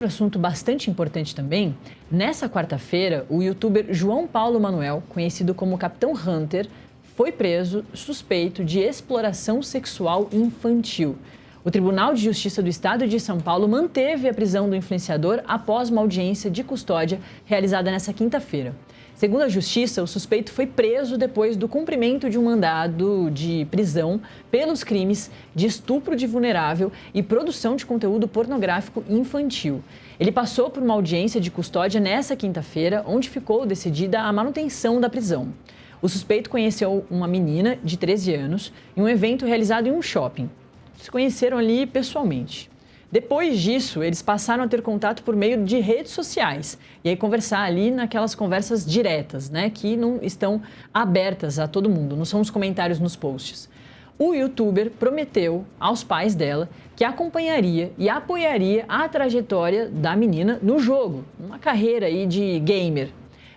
Assunto bastante importante também, nessa quarta-feira, o youtuber João Paulo Manuel, conhecido como Capitão Hunter, foi preso suspeito de exploração sexual infantil. O Tribunal de Justiça do Estado de São Paulo manteve a prisão do influenciador após uma audiência de custódia realizada nesta quinta-feira. Segundo a Justiça, o suspeito foi preso depois do cumprimento de um mandado de prisão pelos crimes de estupro de vulnerável e produção de conteúdo pornográfico infantil. Ele passou por uma audiência de custódia nesta quinta-feira, onde ficou decidida a manutenção da prisão. O suspeito conheceu uma menina de 13 anos em um evento realizado em um shopping. Se conheceram ali pessoalmente. Depois disso, eles passaram a ter contato por meio de redes sociais e aí conversar ali naquelas conversas diretas, né, que não estão abertas a todo mundo, não são os comentários nos posts. O youtuber prometeu aos pais dela que acompanharia e apoiaria a trajetória da menina no jogo, uma carreira aí de gamer.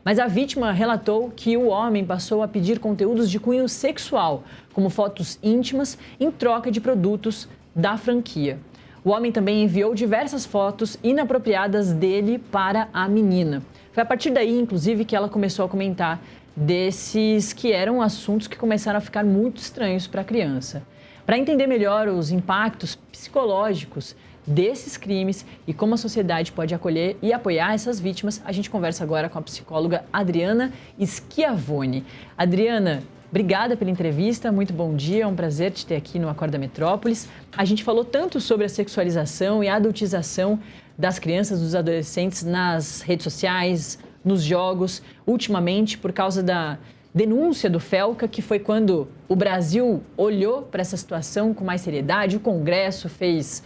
Mas a vítima relatou que o homem passou a pedir conteúdos de cunho sexual, como fotos íntimas, em troca de produtos da franquia. O homem também enviou diversas fotos inapropriadas dele para a menina. Foi a partir daí, inclusive, que ela começou a comentar desses que eram assuntos que começaram a ficar muito estranhos para a criança. Para entender melhor os impactos psicológicos desses crimes e como a sociedade pode acolher e apoiar essas vítimas, a gente conversa agora com a psicóloga Adriana Schiavone. Adriana, obrigada pela entrevista, muito bom dia, é um prazer te ter aqui no Acorda Metrópolis. A gente falou tanto sobre a sexualização e a adultização das crianças, dos adolescentes nas redes sociais, nos jogos, ultimamente por causa da denúncia do Felca, que foi quando o Brasil olhou para essa situação com mais seriedade, o Congresso fez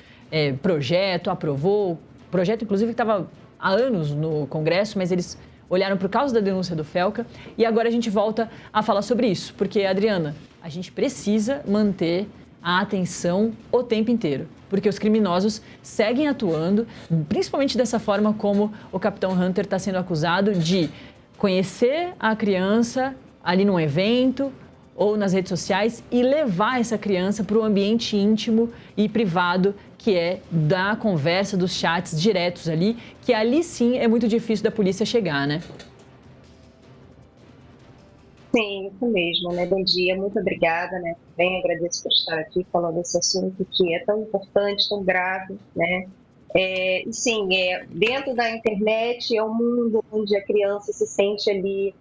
projeto, aprovou, o projeto inclusive que estava há anos no Congresso, mas eles olharam por causa da denúncia do Felca e agora a gente volta a falar sobre isso, porque, Adriana, a gente precisa manter a atenção o tempo inteiro, porque os criminosos seguem atuando, principalmente dessa forma como o Capitão Hunter está sendo acusado de conhecer a criança ali num evento ou nas redes sociais e levar essa criança para o ambiente íntimo e privado que é da conversa, dos chats diretos ali, que ali sim é muito difícil da polícia chegar, né? Sim, isso mesmo, né? Bom dia, muito obrigada, né? Bem, agradeço por estar aqui falando desse assunto que é tão importante, tão grave, né? E sim, dentro da internet é um mundo onde a criança se sente ali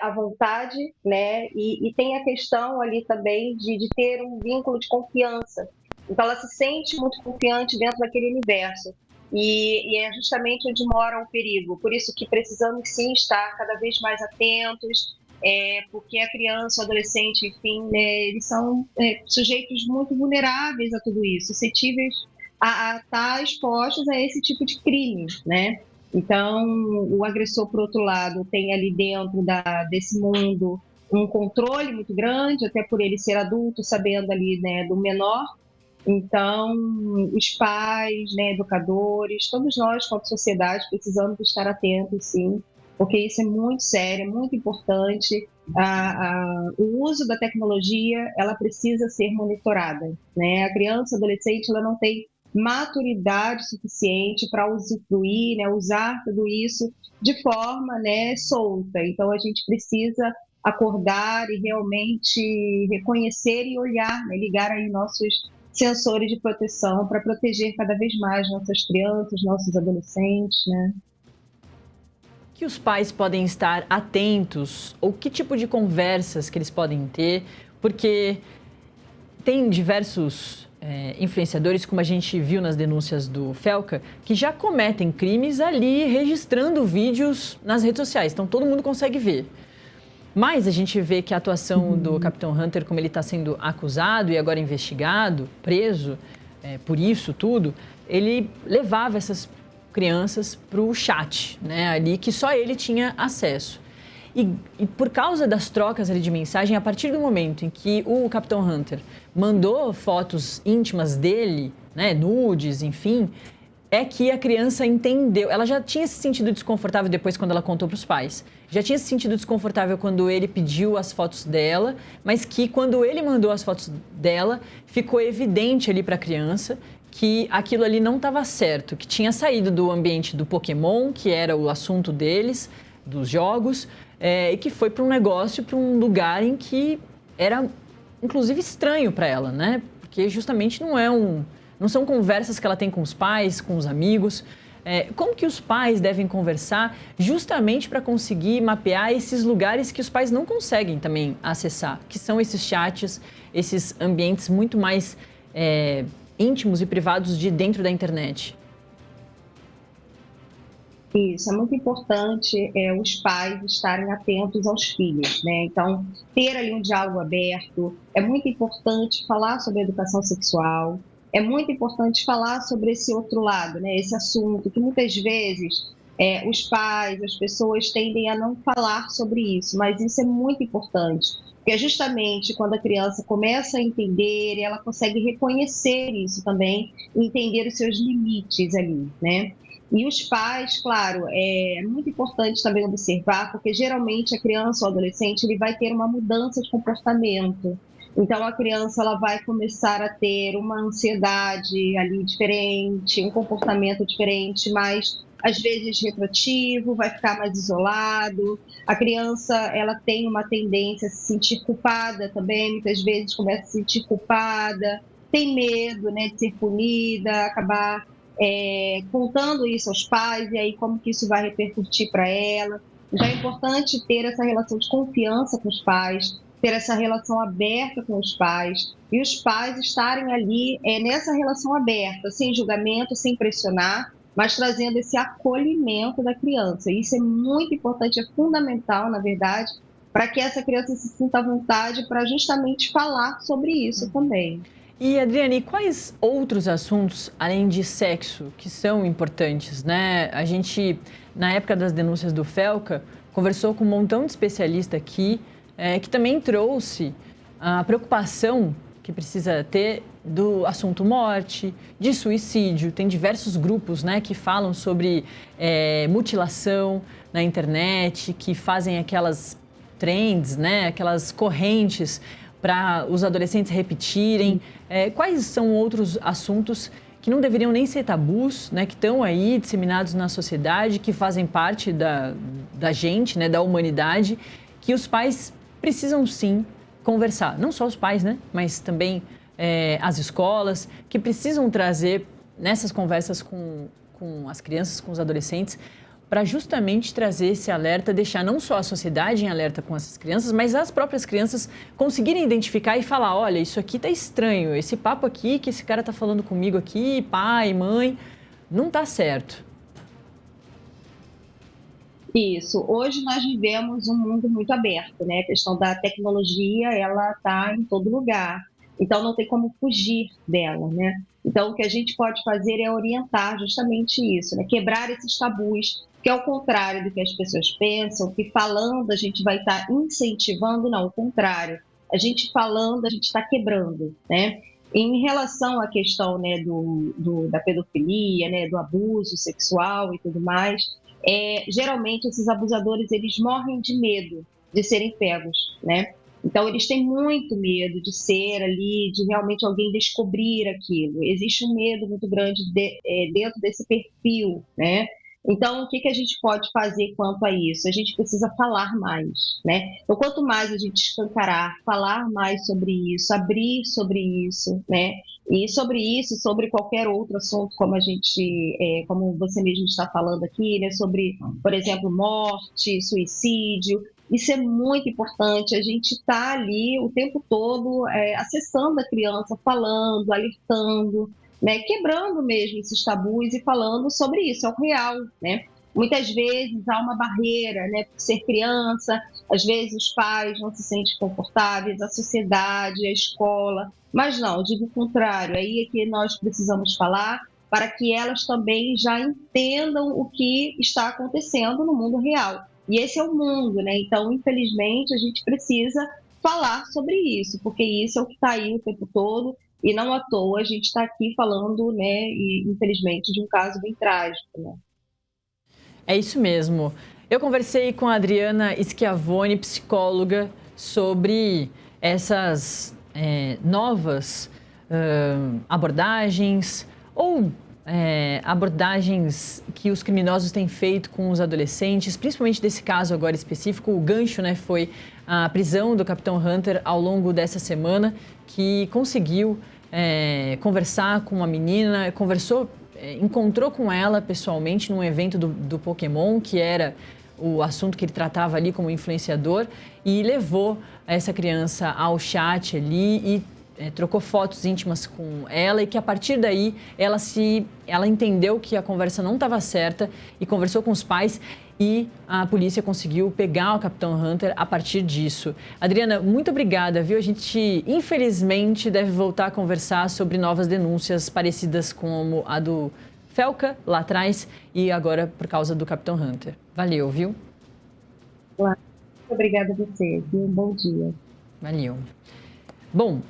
à vontade, né? E tem a questão ali também de ter um vínculo de confiança. Então, ela se sente muito confiante dentro daquele universo. E é justamente onde mora o perigo. Por isso que precisamos, sim, estar cada vez mais atentos, porque a criança, o adolescente, enfim, né, eles são sujeitos muito vulneráveis a tudo isso, suscetíveis a estar expostos a esse tipo de crime, né? Então, o agressor, por outro lado, tem ali dentro desse mundo um controle muito grande, até por ele ser adulto, sabendo ali, né, do menor. Então, os pais, né, educadores, todos nós, como sociedade, precisamos estar atentos, sim, porque isso é muito sério, é muito importante. O uso da tecnologia, ela precisa ser monitorada, né? A criança, adolescente, ela não tem maturidade suficiente para usufruir, né, usar tudo isso de forma, né, solta. Então, a gente precisa acordar e realmente reconhecer e olhar, né, ligar aí nossos sensores de proteção para proteger cada vez mais nossas crianças, nossos adolescentes, né? Que os pais podem estar atentos ou que tipo de conversas que eles podem ter, porque tem diversos influenciadores, como a gente viu nas denúncias do Felca, que já cometem crimes ali registrando vídeos nas redes sociais, então todo mundo consegue ver. Mas a gente vê que a atuação do Capitão Hunter, como ele está sendo acusado e agora investigado, preso por isso tudo, ele levava essas crianças para o chat, né, ali que só ele tinha acesso. E por causa das trocas ali de mensagem, a partir do momento em que o Capitão Hunter mandou fotos íntimas dele, né, nudes, enfim, é que a criança entendeu. Ela já tinha se sentido desconfortável depois quando ela contou para os pais. Já tinha se sentido desconfortável quando ele pediu as fotos dela, mas que quando ele mandou as fotos dela, ficou evidente ali para a criança que aquilo ali não estava certo, que tinha saído do ambiente do Pokémon, que era o assunto deles, dos jogos, e que foi para um negócio, para um lugar em que era, inclusive, estranho para ela, né? Porque justamente não são conversas que ela tem com os pais, com os amigos. Como que os pais devem conversar justamente para conseguir mapear esses lugares que os pais não conseguem também acessar, que são esses chats, esses ambientes muito mais íntimos e privados de dentro da internet? Isso, é muito importante os pais estarem atentos aos filhos, né? Então, ter ali um diálogo aberto, é muito importante falar sobre educação sexual, é muito importante falar sobre esse outro lado, né? Esse assunto que muitas vezes os pais, as pessoas tendem a não falar sobre isso, mas isso é muito importante, porque é justamente quando a criança começa a entender, ela consegue reconhecer isso também, e entender os seus limites ali, né? E os pais, claro, é muito importante também observar, porque geralmente a criança ou adolescente ele vai ter uma mudança de comportamento. Então a criança ela vai começar a ter uma ansiedade ali diferente, um comportamento diferente, mais às vezes retroativo, vai ficar mais isolado. A criança ela tem uma tendência a se sentir culpada também, muitas vezes começa a se sentir culpada, tem medo, né, de ser punida, acabar contando isso aos pais, e aí como que isso vai repercutir para ela. Então é importante ter essa relação de confiança com os pais, ter essa relação aberta com os pais, e os pais estarem ali nessa relação aberta, sem julgamento, sem pressionar, mas trazendo esse acolhimento da criança. Isso é muito importante, é fundamental, na verdade, para que essa criança se sinta à vontade para justamente falar sobre isso também. E, Adriane, quais outros assuntos, além de sexo, que são importantes, né? A gente, na época das denúncias do Felca, conversou com um montão de especialista aqui, que também trouxe a preocupação que precisa ter do assunto morte, de suicídio. Tem diversos grupos, né, que falam sobre mutilação na internet, que fazem aquelas trends, né, aquelas correntes para os adolescentes repetirem. Quais são outros assuntos que não deveriam nem ser tabus, né, que estão aí disseminados na sociedade, que fazem parte da gente, né, da humanidade, que os pais precisam sim conversar. Não só os pais, né, mas também as escolas, que precisam trazer nessas conversas com as crianças, com os adolescentes, para justamente trazer esse alerta, deixar não só a sociedade em alerta com essas crianças, mas as próprias crianças conseguirem identificar e falar, olha, isso aqui tá estranho, esse papo aqui que esse cara tá falando comigo aqui, pai, mãe, não tá certo. Isso. Hoje nós vivemos um mundo muito aberto, né? A questão da tecnologia, ela está em todo lugar. Então não tem como fugir dela, né? Então o que a gente pode fazer é orientar justamente isso, né? Quebrar esses tabus, que é o contrário do que as pessoas pensam, que falando a gente vai estar incentivando, não, o contrário. A gente falando, a gente está quebrando, né? Em relação à questão, né, da pedofilia, né, do abuso sexual e tudo mais, geralmente esses abusadores eles morrem de medo de serem pegos, né? Então eles têm muito medo de ser ali, de realmente alguém descobrir aquilo. Existe um medo muito grande dentro desse perfil, né? Então, o que a gente pode fazer quanto a isso? A gente precisa falar mais, né? Então, quanto mais a gente escancarar, falar mais sobre isso, abrir sobre isso, né? E sobre isso, sobre qualquer outro assunto, como a gente, como você mesmo está falando aqui, né? Sobre, por exemplo, morte, suicídio. Isso é muito importante. A gente está ali o tempo todo acessando a criança, falando, alertando, né, quebrando mesmo esses tabus e falando sobre isso, é o real, né? Muitas vezes há uma barreira, né, por ser criança, às vezes os pais não se sentem confortáveis, a sociedade, a escola, mas não, eu digo o contrário, aí é que nós precisamos falar para que elas também já entendam o que está acontecendo no mundo real. E esse é o mundo, né? Então, infelizmente, a gente precisa falar sobre isso, porque isso é o que está aí o tempo todo. E não à toa a gente está aqui falando, né, e, infelizmente, de um caso bem trágico, né? É isso mesmo. Eu conversei com a Adriana Schiavone, psicóloga, sobre essas novas abordagens, ou abordagens que os criminosos têm feito com os adolescentes, principalmente desse caso agora específico. O gancho, né, foi a prisão do Capitão Hunter ao longo dessa semana, que conseguiu conversar com uma menina, encontrou com ela pessoalmente num evento do Pokémon, que era o assunto que ele tratava ali como influenciador, e levou essa criança ao chat ali e trocou fotos íntimas com ela, e que a partir daí ela entendeu que a conversa não estava certa e conversou com os pais, e a polícia conseguiu pegar o Capitão Hunter a partir disso. Adriana, muito obrigada, viu? A gente, infelizmente, deve voltar a conversar sobre novas denúncias parecidas como a do Felca lá atrás e agora por causa do Capitão Hunter. Valeu, viu? Claro. Obrigada a você, viu? Bom dia. Valeu. Bom,